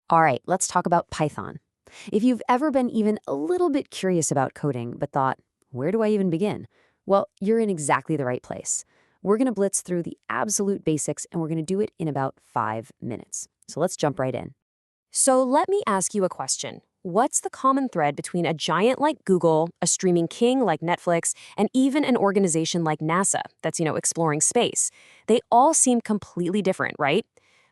All right, let's talk about Python. If you've ever been even a little bit curious about coding but thought, where do I even begin? Well, you're in exactly the right place. We're going to blitz through the absolute basics and we're going to do it in about 5 minutes. So let's jump right in. So let me ask you a question. What's the common thread between a giant like Google, a streaming king like Netflix, and even an organization like NASA that's, exploring space? They all seem completely different, right?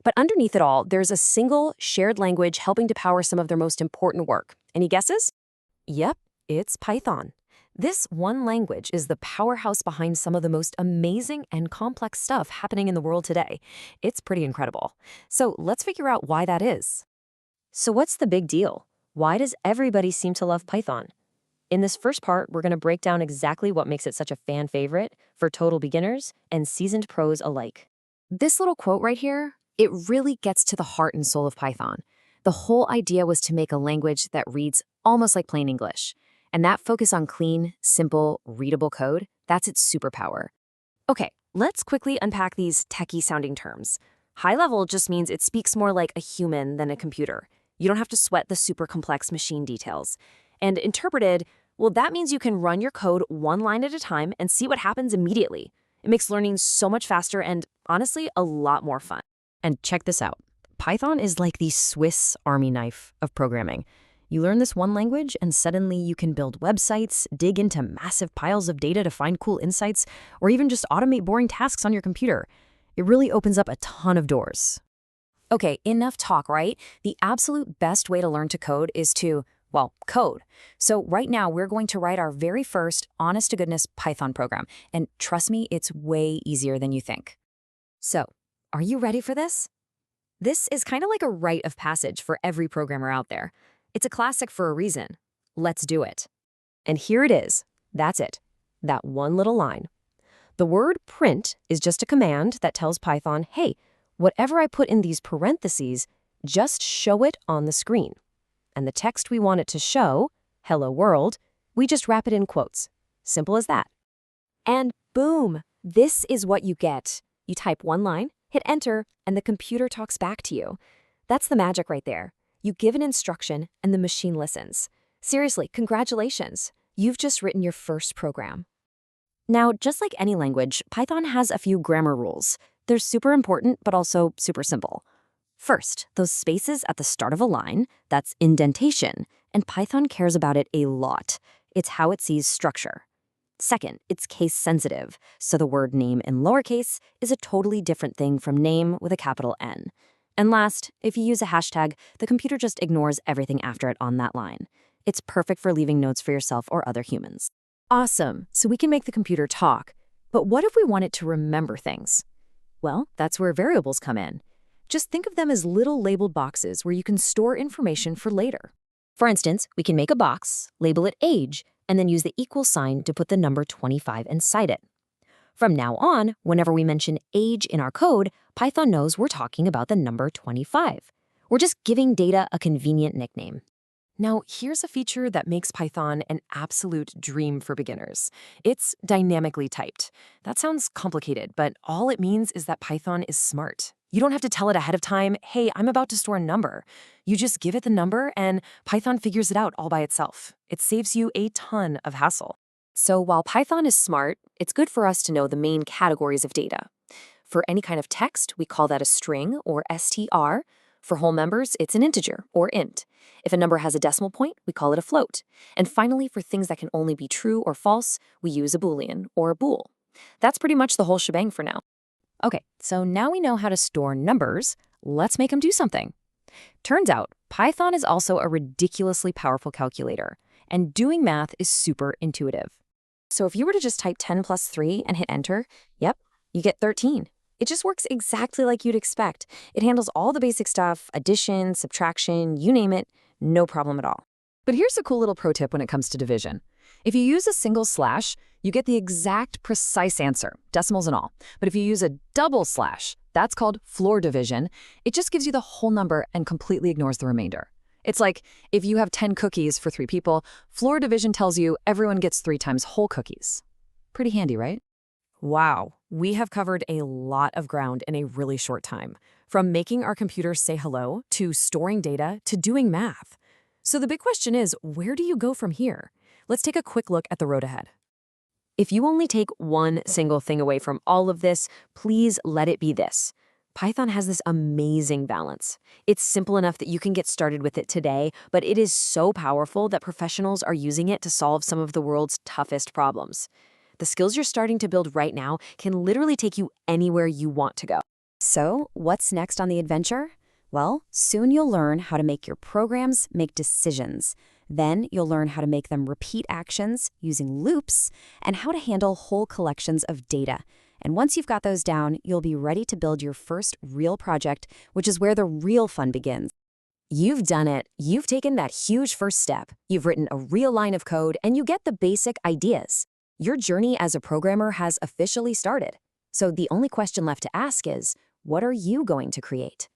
But underneath it all, there's a single shared language helping to power some of their most important work. Any guesses? Yep, it's Python. This one language is the powerhouse behind some of the most amazing and complex stuff happening in the world today. It's pretty incredible. So let's figure out why that is. So what's the big deal? Why does everybody seem to love Python? In this first part, we're going to break down exactly what makes it such a fan favorite for total beginners and seasoned pros alike. This little quote right here, it really gets to the heart and soul of Python. The whole idea was to make a language that reads almost like plain English. And that focus on clean, simple, readable code, that's its superpower. Okay, let's quickly unpack these techie-sounding terms. High level just means it speaks more like a human than a computer. You don't have to sweat the super complex machine details. And interpreted, well, that means you can run your code one line at a time and see what happens immediately. It makes learning so much faster and, honestly, a lot more fun. And check this out. Python is like the Swiss Army knife of programming. You learn this one language and suddenly you can build websites, dig into massive piles of data to find cool insights, or even just automate boring tasks on your computer. It really opens up a ton of doors. Okay, enough talk, right? The absolute best way to learn to code is to, well, code. So right now we're going to write our very first honest-to-goodness Python program. And trust me, it's way easier than you think. So, are you ready for this? This is kind of like a rite of passage for every programmer out there. It's a classic for a reason. Let's do it. And here it is. That's it. That one little line. The word print is just a command that tells Python, hey, whatever I put in these parentheses, just show it on the screen. And the text we want it to show, hello world, we just wrap it in quotes. Simple as that. And boom, this is what you get. You type one line, hit enter, and the computer talks back to you. That's the magic right there. You give an instruction and the machine listens. Seriously, congratulations. You've just written your first program. Now, just like any language, Python has a few grammar rules. They're super important, but also super simple. First, those spaces at the start of a line, that's indentation, and Python cares about it a lot. It's how it sees structure. Second, it's case sensitive, so the word name in lowercase is a totally different thing from name with a capital N. And last, if you use a hashtag, the computer just ignores everything after it on that line. It's perfect for leaving notes for yourself or other humans. Awesome, so we can make the computer talk. But what if we want it to remember things? Well, that's where variables come in. Just think of them as little labeled boxes where you can store information for later. For instance, we can make a box, label it age, and then use the equal sign to put the number 25 inside it. From now on, whenever we mention age in our code, Python knows we're talking about the number 25. We're just giving data a convenient nickname. Now, here's a feature that makes Python an absolute dream for beginners. It's dynamically typed. That sounds complicated, but all it means is that Python is smart. You don't have to tell it ahead of time, hey, I'm about to store a number. You just give it the number and Python figures it out all by itself. It saves you a ton of hassle. So while Python is smart, it's good for us to know the main categories of data. For any kind of text, we call that a string or str. For whole numbers, it's an integer or int. If a number has a decimal point, we call it a float. And finally, for things that can only be true or false, we use a boolean or a bool. That's pretty much the whole shebang for now. Okay, so now we know how to store numbers. Let's make them do something. Turns out, Python is also a ridiculously powerful calculator, and doing math is super intuitive. So if you were to just type 10 plus 3 and hit enter, yep, you get 13. It just works exactly like you'd expect. It handles all the basic stuff, addition, subtraction, you name it, no problem at all. But here's a cool little pro tip when it comes to division. If you use a single slash, you get the exact precise answer, decimals and all. But if you use a double slash, that's called floor division. It just gives you the whole number and completely ignores the remainder. It's like if you have 10 cookies for 3 people, floor division tells you everyone gets 3 times whole cookies. Pretty handy, right? Wow, we have covered a lot of ground in a really short time, from making our computers say hello, to storing data, to doing math. So the big question is, where do you go from here? Let's take a quick look at the road ahead. If you only take one single thing away from all of this, please let it be this. Python has this amazing balance. It's simple enough that you can get started with it today, but it is so powerful that professionals are using it to solve some of the world's toughest problems. The skills you're starting to build right now can literally take you anywhere you want to go. So, what's next on the adventure? Well, soon you'll learn how to make your programs make decisions. Then you'll learn how to make them repeat actions using loops and how to handle whole collections of data. And once you've got those down, you'll be ready to build your first real project, which is where the real fun begins. You've done it. You've taken that huge first step. You've written a real line of code, and you get the basic ideas. Your journey as a programmer has officially started. So the only question left to ask is, what are you going to create?